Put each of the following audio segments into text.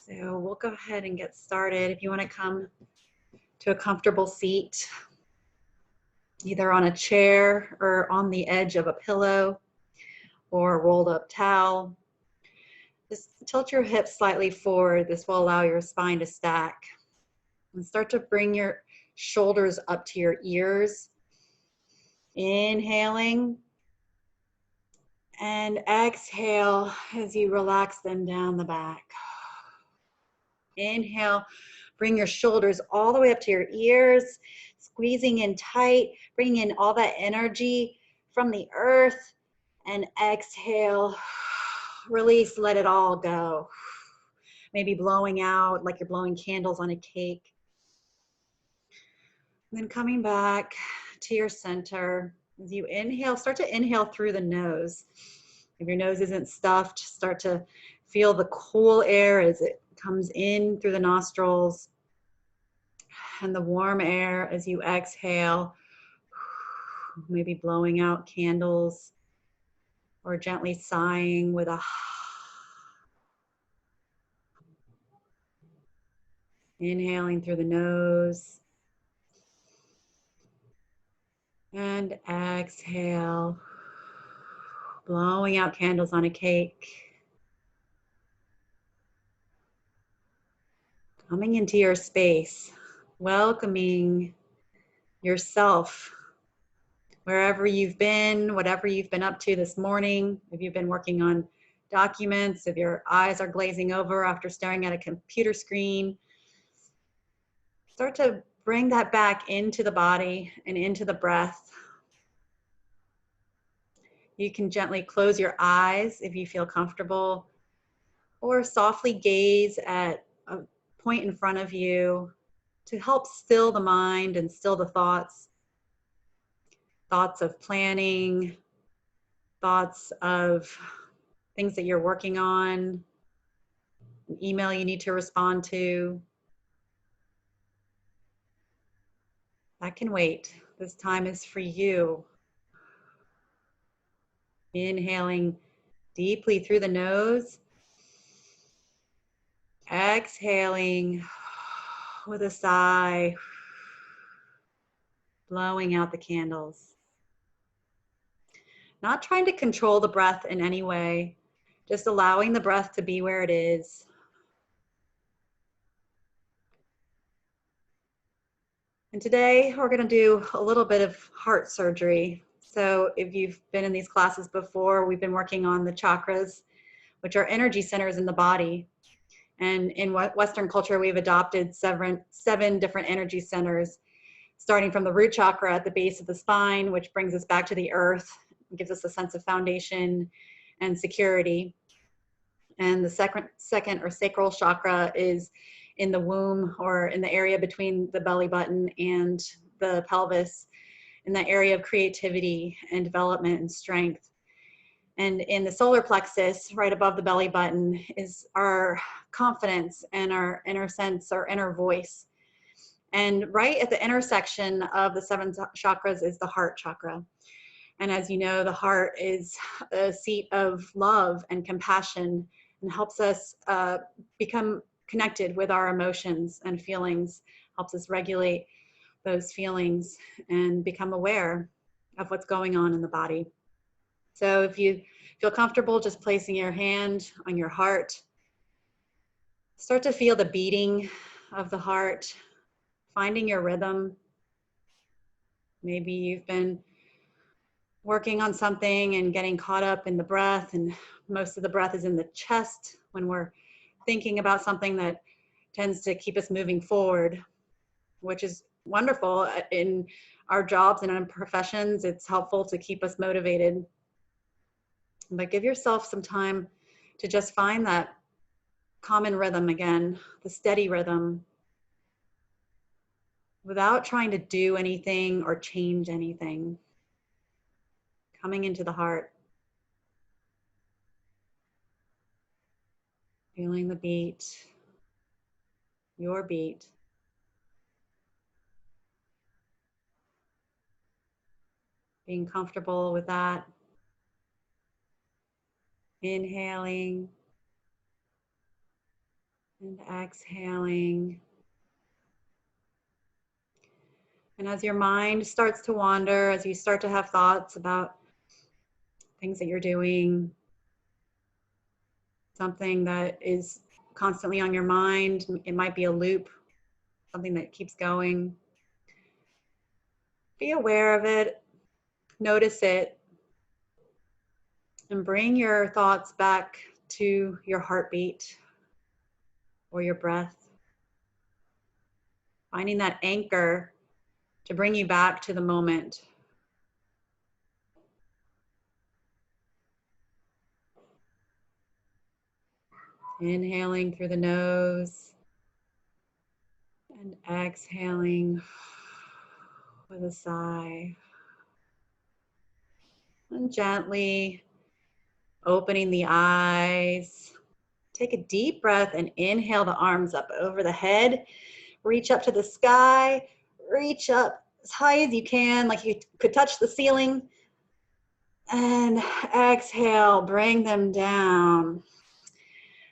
So we'll go ahead and get started. If you want to come to a comfortable seat, either on a chair or on the edge of a pillow or a rolled up towel, just tilt your hips slightly forward. This will allow your spine to stack. And start to bring your shoulders up to your ears. Inhaling and exhale as you relax them down the back. Inhale, bring your shoulders all the way up to your ears, squeezing in tight, bringing in all that energy from the earth. And exhale, release, let it all go. Maybe blowing out like you're blowing candles on a cake. And then coming back to your center. As you inhale, start to inhale through the nose. If your nose isn't stuffed, start to feel the cool air as it comes in through the nostrils and the warm air as you exhale, maybe blowing out candles or gently sighing with a inhaling through the nose and exhale, blowing out candles on a cake. Coming into your space, welcoming yourself wherever you've been, whatever you've been up to this morning. If you've been working on documents, if your eyes are glazing over after staring at a computer screen, start to bring that back into the body and into the breath. You can gently close your eyes if you feel comfortable, or softly gaze at a point in front of you to help still the mind and still the thoughts. Thoughts of planning, thoughts of things that you're working on, an email you need to respond to. That can wait. This time is for you. Inhaling deeply through the nose. Exhaling with a sigh. Blowing out the candles. Not trying to control the breath in any way, just allowing the breath to be where it is. And today we're going to do a little bit of heart surgery. So if you've been in these classes before, we've been working on the chakras, which are energy centers in the body. And in Western culture, we've adopted seven different energy centers, starting from the root chakra at the base of the spine, which brings us back to the earth, gives us a sense of foundation and security. And the second or sacral chakra is in the womb, or in the area between the belly button and the pelvis, in the area of creativity and development and strength. And in the solar plexus, right above the belly button, is our confidence and our inner sense, our inner voice. And right at the intersection of the seven chakras is the heart chakra. And as you know, the heart is a seat of love and compassion, and helps us become connected with our emotions and feelings, helps us regulate those feelings and become aware of what's going on in the body. So if you feel comfortable just placing your hand on your heart, start to feel the beating of the heart, finding your rhythm. Maybe you've been working on something and getting caught up in the breath, and most of the breath is in the chest when we're thinking about something that tends to keep us moving forward, which is wonderful in our jobs and in professions. It's helpful to keep us motivated. But give yourself some time to just find that common rhythm again, the steady rhythm, without trying to do anything or change anything. Coming into the heart. Feeling the beat, your beat. Being comfortable with that. Inhaling And exhaling. And as your mind starts to wander, as you start to have thoughts about things that you're doing, something that is constantly on your mind, it might be a loop, something that keeps going. Be aware of it, notice it, and bring your thoughts back to your heartbeat or your breath. Finding that anchor to bring you back to the moment. Inhaling through the nose and exhaling with a sigh. And gently opening the eyes. Take a deep breath and inhale the arms up over the head. Reach up to the sky. Reach up as high as you can, like you could touch the ceiling. And exhale, bring them down.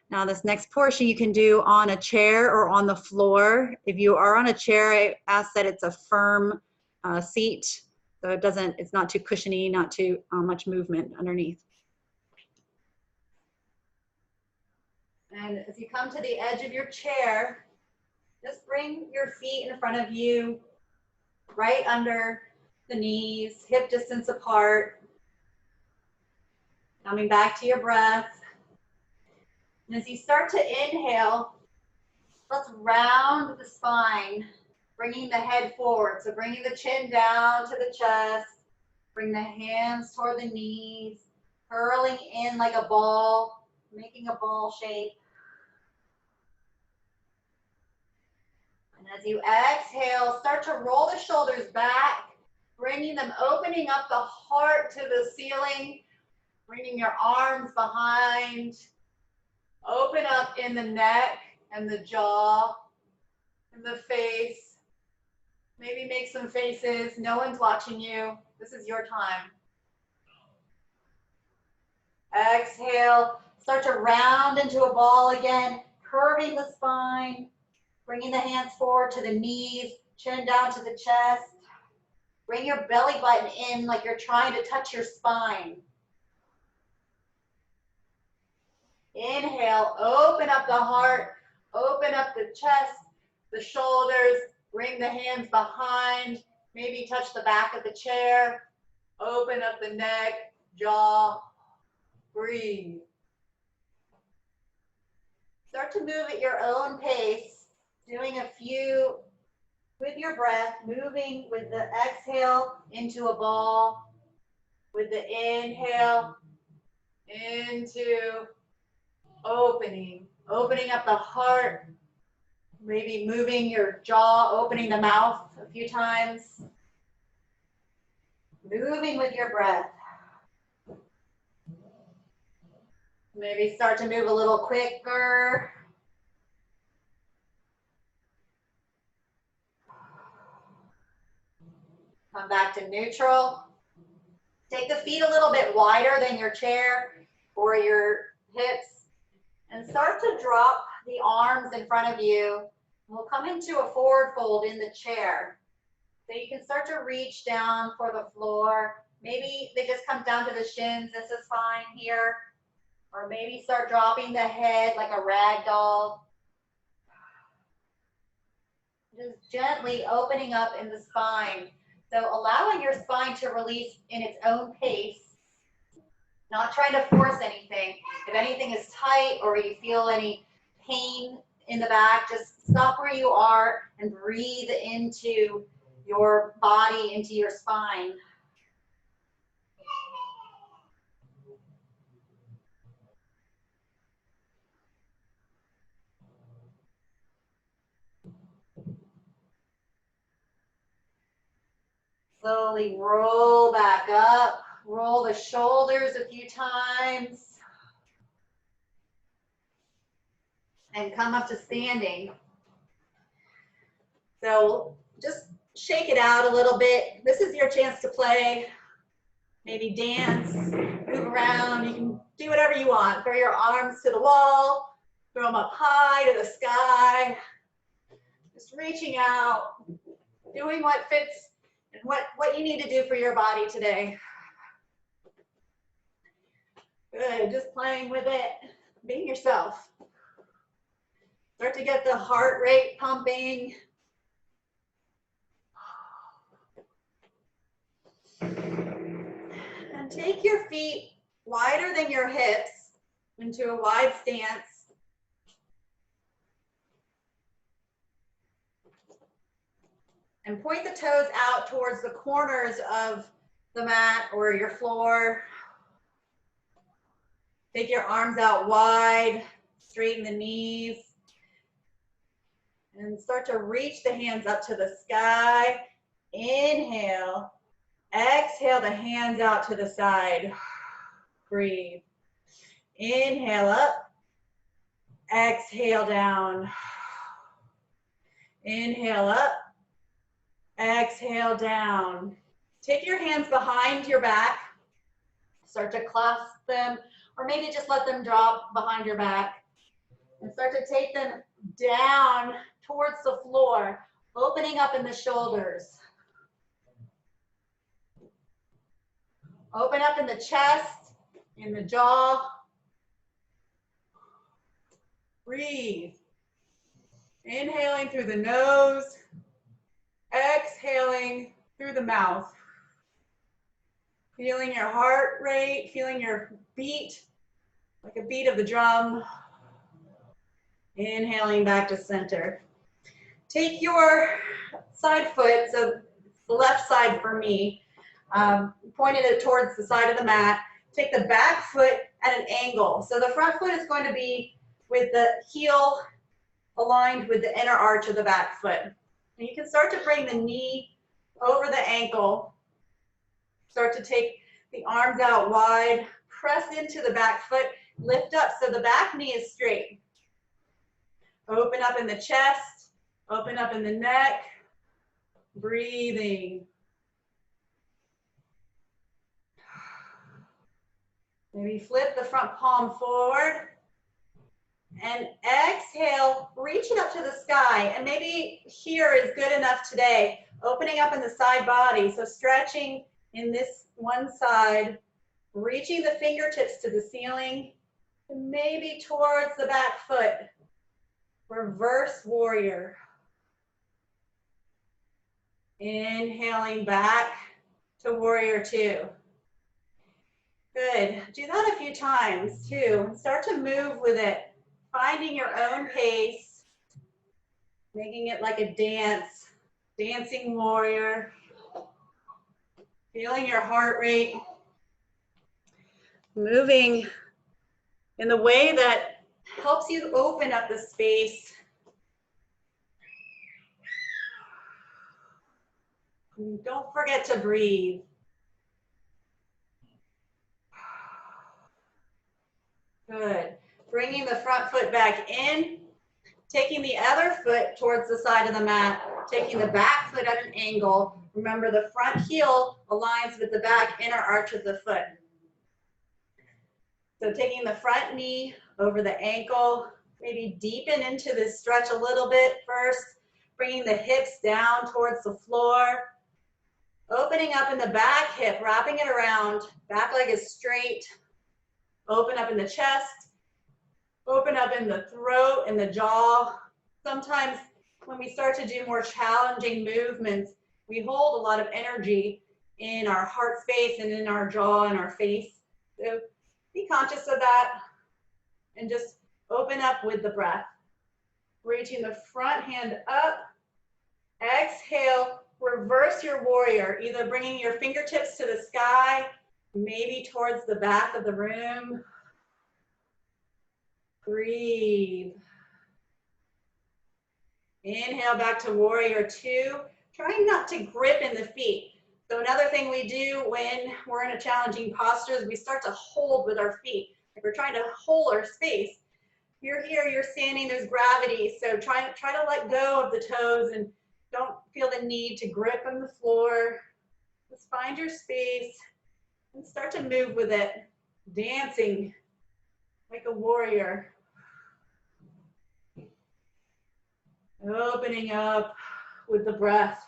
Now this next portion you can do on a chair or on the floor. If you are on a chair, I ask that it's a firm seat, so it's not too cushiony, not too much movement underneath. And as you come to the edge of your chair, just bring your feet in front of you, right under the knees, hip distance apart. Coming back to your breath. And as you start to inhale, let's round the spine, bringing the head forward. So bringing the chin down to the chest, bring the hands toward the knees, curling in like a ball, making a ball shape. And as you exhale, start to roll the shoulders back, bringing them, opening up the heart to the ceiling, bringing your arms behind. Open up in the neck and the jaw and the face. Maybe make some faces. No one's watching you. This is your time. Exhale. Start to round into a ball again, curving the spine, bringing the hands forward to the knees, chin down to the chest. Bring your belly button in like you're trying to touch your spine. Inhale, open up the heart, open up the chest, the shoulders, bring the hands behind, maybe touch the back of the chair, open up the neck, jaw, breathe. Start to move at your own pace, doing a few with your breath, moving with the exhale into a ball, with the inhale into opening up the heart, maybe moving your jaw, opening the mouth a few times, moving with your breath. Maybe start to move a little quicker. Come back to neutral. Take the feet a little bit wider than your chair or your hips and start to drop the arms in front of you. We'll come into a forward fold in the chair. So you can start to reach down for the floor. Maybe they just come down to the shins. This is fine here. Or maybe start dropping the head like a rag doll. Just gently opening up in the spine. So allowing your spine to release in its own pace. Not trying to force anything. If anything is tight or you feel any pain in the back, just stop where you are and breathe into your body, into your spine. Slowly roll back up, roll the shoulders a few times, and come up to standing. So just shake it out a little bit. This is your chance to play, maybe dance, move around. You can do whatever you want. Throw your arms to the wall, Throw them up high to the sky. Just reaching out, doing what fits and what you need to do for your body today. Good, just playing with it, being yourself. Start to get the heart rate pumping. And take your feet wider than your hips into a wide stance. And point the toes out towards the corners of the mat or your floor. Take your arms out wide, straighten the knees. And start to reach the hands up to the sky. Inhale. Exhale the hands out to the side. Breathe. Inhale up. Exhale down. Inhale up. Exhale down. Take your hands behind your back. Start to clasp them, or maybe just let them drop behind your back. And start to take them down towards the floor, opening up in the shoulders. Open up in the chest, in the jaw. Breathe. Inhaling through the nose. Exhaling through the mouth. Feeling your heart rate, feeling your beat, like a beat of the drum. Inhaling back to center. Take your side foot, so the left side for me, pointed it towards the side of the mat. Take the back foot at an angle. So the front foot is going to be with the heel aligned with the inner arch of the back foot. And you can start to bring the knee over the ankle. Start to take the arms out wide, press into the back foot, lift up so the back knee is straight. Open up in the chest, open up in the neck, breathing. Maybe flip the front palm forward. And exhale, reach it up to the sky. And maybe here is good enough today. Opening up in the side body. So stretching in this one side, reaching the fingertips to the ceiling, and maybe towards the back foot. Reverse warrior. Inhaling back to warrior two. Good. Do that a few times too. Start to move with it. Finding your own pace, making it like a dance, dancing warrior, feeling your heart rate, moving in the way that helps you open up the space. And don't forget to breathe. Good. Bringing the front foot back in, taking the other foot towards the side of the mat, taking the back foot at an angle. Remember, the front heel aligns with the back inner arch of the foot. So taking the front knee over the ankle, maybe deepen into this stretch a little bit first, bringing the hips down towards the floor, opening up in the back hip, wrapping it around, back leg is straight, open up in the chest, open up in the throat and the jaw. Sometimes when we start to do more challenging movements, we hold a lot of energy in our heart space and in our jaw and our face. So be conscious of that and just open up with the breath. Reaching the front hand up. Exhale, reverse your warrior, either bringing your fingertips to the sky, maybe towards the back of the room. Breathe. Inhale back to warrior two. Trying not to grip in the feet. So another thing we do when we're in a challenging posture is we start to hold with our feet. Like we're trying to hold our space. You're here, you're standing, there's gravity. So try to let go of the toes and don't feel the need to grip on the floor. Just find your space and start to move with it. Dancing like a warrior. opening up with the breath.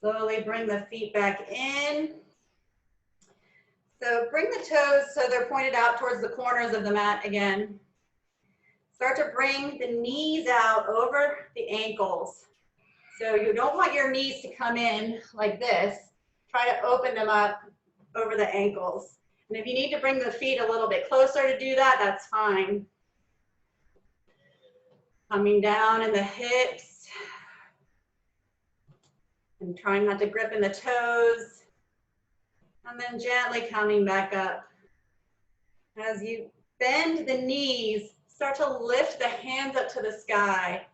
Slowly bring the feet back in. So bring the toes so they're pointed out towards the corners of the mat again. Start to bring the knees out over the ankles. So you don't want your knees to come in like this. Try to open them up over the ankles. And if you need to bring the feet a little bit closer to do that, that's fine. Coming down in the hips. And trying not to grip in the toes. And then gently coming back up. As you bend the knees, start to lift the hands up to the sky.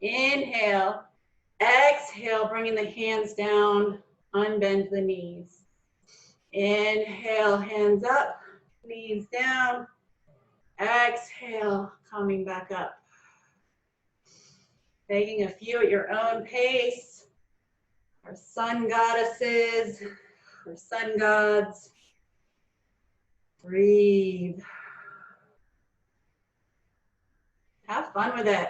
Inhale. Exhale, bringing the hands down. Unbend the knees. Inhale, hands up, knees down. Exhale, coming back up. Taking a few at your own pace. Our sun goddesses, our sun gods. Breathe. Have fun with it.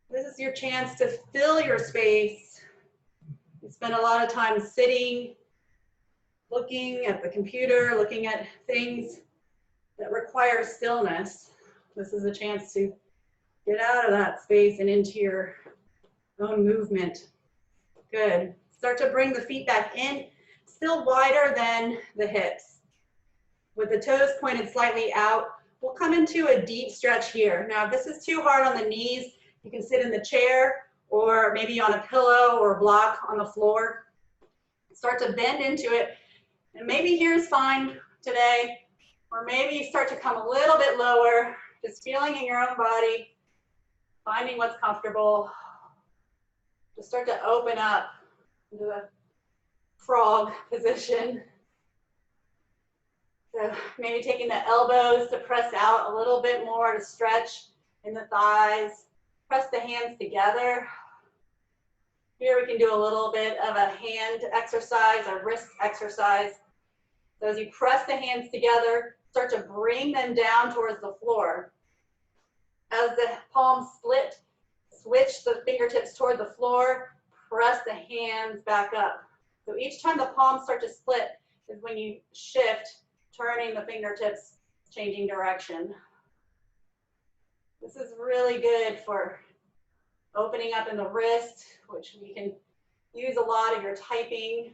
This is your chance to fill your space. You spend a lot of time sitting, looking at the computer, looking at things that require stillness. This is a chance to get out of that space and into your own movement. Good. Start to bring the feet back in, still wider than the hips. With the toes pointed slightly out, we'll come into a deep stretch here. Now, if this is too hard on the knees, you can sit in the chair or maybe on a pillow or block on the floor. Start to bend into it. And maybe here's fine today, or maybe you start to come a little bit lower, just feeling in your own body, finding what's comfortable. Just start to open up into the frog position. So maybe taking the elbows to press out a little bit more to stretch in the thighs. Press the hands together. Here we can do a little bit of a hand exercise, a wrist exercise. So as you press the hands together, start to bring them down towards the floor. As the palms split, switch the fingertips toward the floor, press the hands back up. So each time the palms start to split is when you shift, turning the fingertips, changing direction. This is really good for opening up in the wrist, which we can use a lot if you're typing.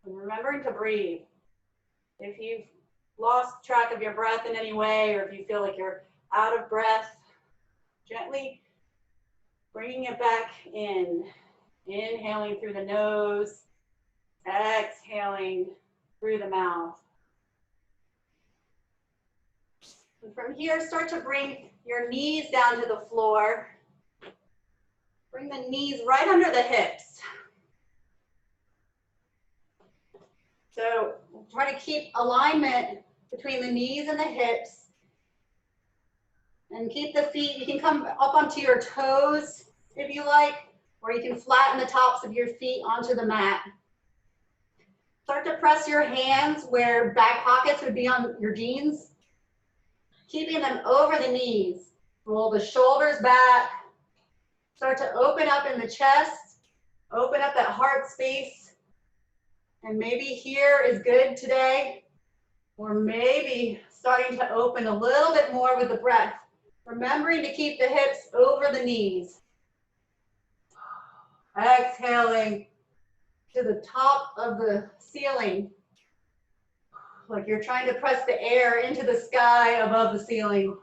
And remembering to breathe. If you've lost track of your breath in any way, or if you feel like you're out of breath, gently bringing it back in. Inhaling through the nose, exhaling through the mouth. And from here, start to bring your knees down to the floor. Bring the knees right under the hips. So try to keep alignment between the knees and the hips. And keep the feet, you can come up onto your toes if you like, or you can flatten the tops of your feet onto the mat. Start to press your hands where back pockets would be on your jeans, keeping them over the knees. Roll the shoulders back. Start to open up in the chest, open up that heart space. And maybe here is good today, or maybe starting to open a little bit more with the breath. Remembering to keep the hips over the knees. Exhaling to the top of the ceiling, like you're trying to press the air into the sky above the ceiling.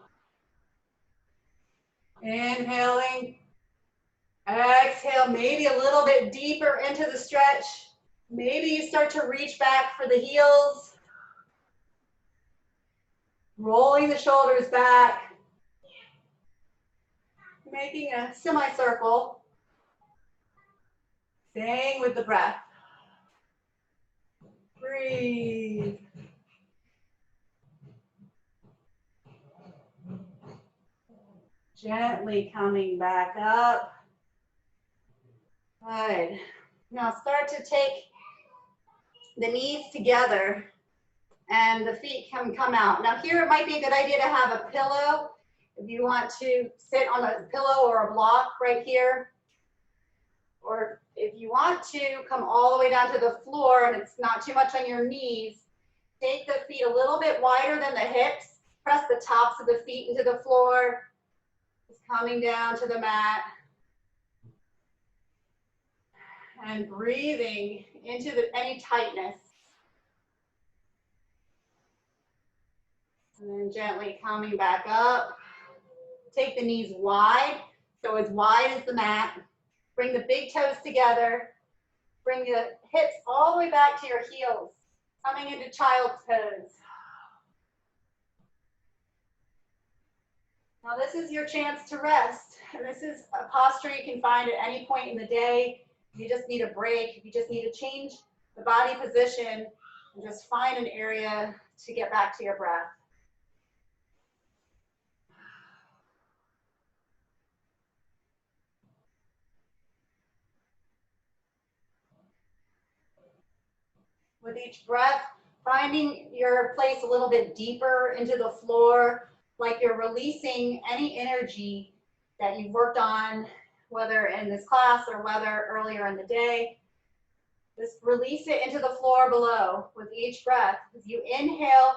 Inhaling, exhale, maybe a little bit deeper into the stretch. Maybe you start to reach back for the heels. Rolling the shoulders back. Making a semicircle. Staying with the breath. Breathe. Gently coming back up. Good. Now start to take the knees together and the feet can come out. Now here it might be a good idea to have a pillow. If you want to sit on a pillow or a block right here, or if you want to come all the way down to the floor and it's not too much on your knees, take the feet a little bit wider than the hips, press the tops of the feet into the floor, just coming down to the mat. And breathing into any tightness. And then gently coming back up. Take the knees wide, so as wide as the mat. Bring the big toes together. Bring the hips all the way back to your heels, coming into child's pose. Now this is your chance to rest. And this is a posture you can find at any point in the day. If you just need a break, if you just need to change the body position, and just find an area to get back to your breath. With each breath, finding your place a little bit deeper into the floor, like you're releasing any energy that you've worked on, whether in this class or whether earlier in the day. Just release it into the floor below with each breath. As you inhale,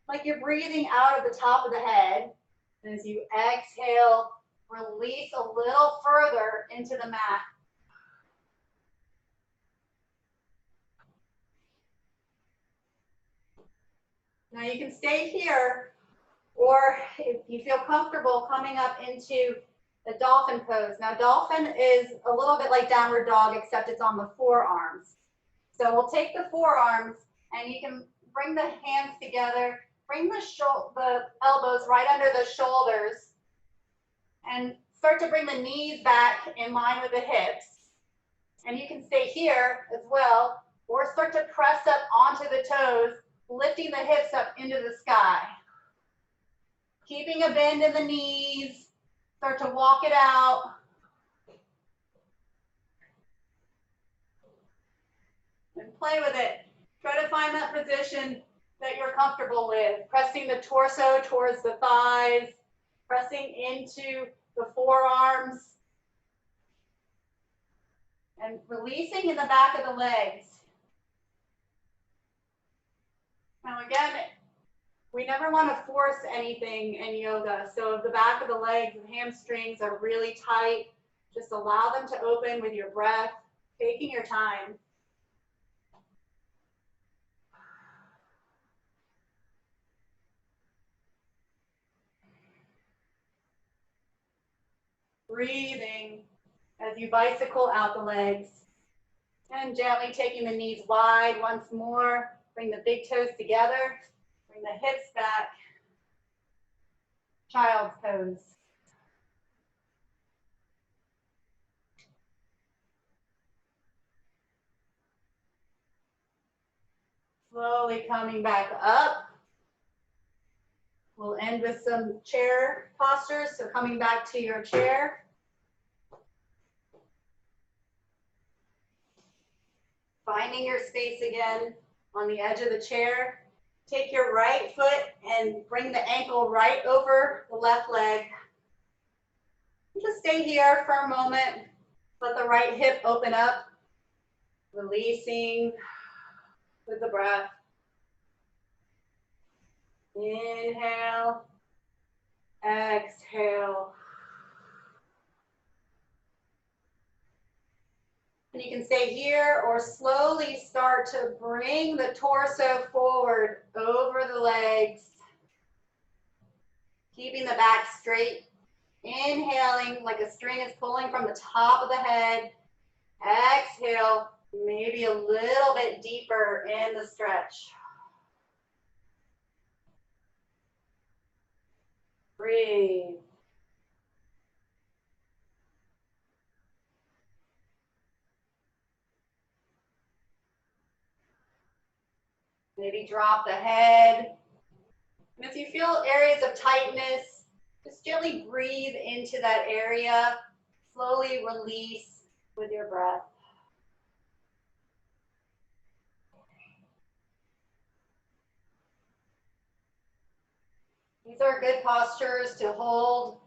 like you're breathing out of the top of the head. And as you exhale, release a little further into the mat. Now you can stay here, or if you feel comfortable coming up into the dolphin pose. Now dolphin is a little bit like downward dog, except it's on the forearms. So we'll take the forearms and you can bring the hands together, bring the elbows right under the shoulders, and start to bring the knees back in line with the hips. And you can stay here as well, or start to press up onto the toes, lifting the hips up into the sky. Keeping a bend in the knees, start to walk it out. And play with it. Try to find that position that you're comfortable with. Pressing the torso towards the thighs, pressing into the forearms, and releasing in the back of the legs. Now again, we never want to force anything in yoga. So if the back of the legs and hamstrings are really tight, just allow them to open with your breath, taking your time. Breathing as you bicycle out the legs. And gently taking the knees wide once more. Bring the big toes together. Bring the hips back. Child's pose. Slowly coming back up. We'll end with some chair postures. So coming back to your chair. Finding your space again on the edge of the chair. Take your right foot and bring the ankle right over the left leg. Just stay here for a moment. Let the right hip open up. Releasing with the breath. Inhale. Exhale. And you can stay here or slowly start to bring the torso forward over the legs. Keeping the back straight. Inhaling like a string is pulling from the top of the head. Exhale, maybe a little bit deeper in the stretch. Breathe. Maybe drop the head. And if you feel areas of tightness, just gently breathe into that area. Slowly release with your breath. These are good postures to hold.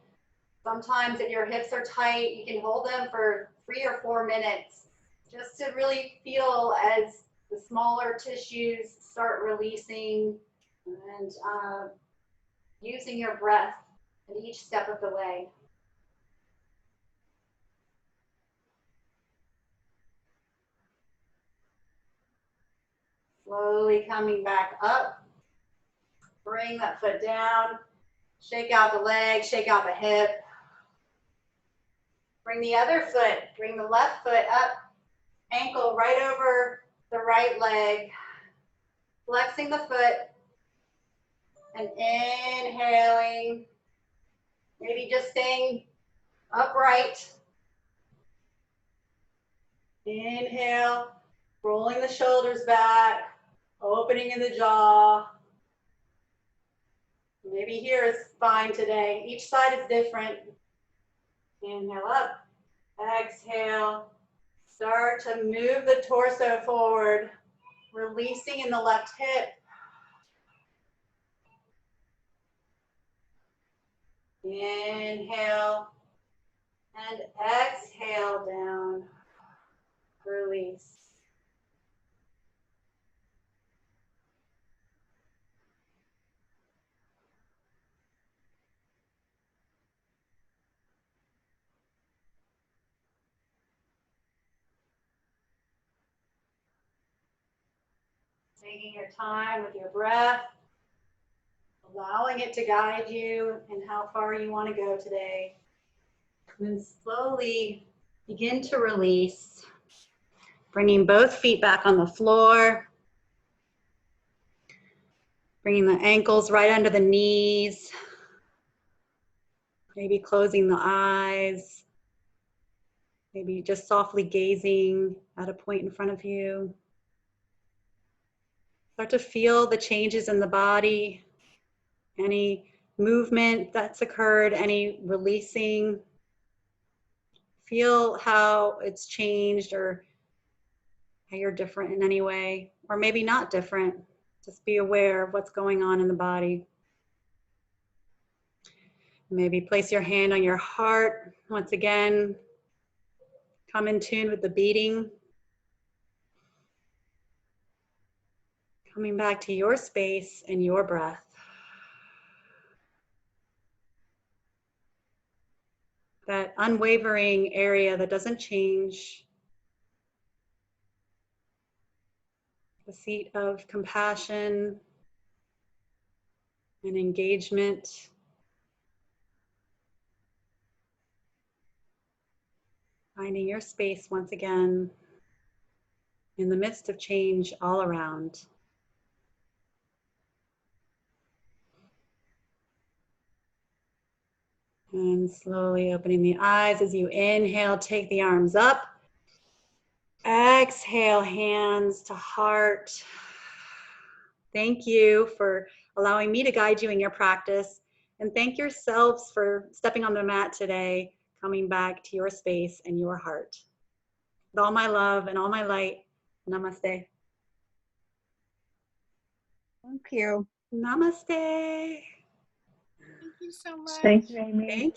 Sometimes if your hips are tight, you can hold them for 3 or 4 minutes just to really feel as the smaller tissues start releasing and using your breath at each step of the way. Slowly coming back up. Bring that foot down. Shake out the leg, shake out the hip. Bring the other foot, bring the left foot up, ankle right over the right leg. Flexing the foot and inhaling. Maybe just staying upright. Inhale, rolling the shoulders back, opening in the jaw. Maybe here is fine today. Each side is different. Inhale up, exhale. Start to move the torso forward, releasing in the left hip. Inhale and exhale down. Release. Taking your time with your breath, allowing it to guide you and how far you want to go today. And then slowly begin to release, bringing both feet back on the floor, bringing the ankles right under the knees, maybe closing the eyes, maybe just softly gazing at a point in front of you. Start to feel the changes in the body, any movement that's occurred, any releasing. Feel how it's changed or how you're different in any way, or maybe not different. Just be aware of what's going on in the body. Maybe place your hand on your heart. Once again, come in tune with the beating. Coming back to your space and your breath. That unwavering area that doesn't change. The seat of compassion and engagement. Finding your space once again in the midst of change all around. And slowly opening the eyes as you inhale, take the arms up. Exhale, hands to heart. Thank you for allowing me to guide you in your practice. And thank yourselves for stepping on the mat today, coming back to your space and your heart. With all my love and all my light, namaste. Thank you. Namaste. Thank you so much. Thank you, Amy. Thank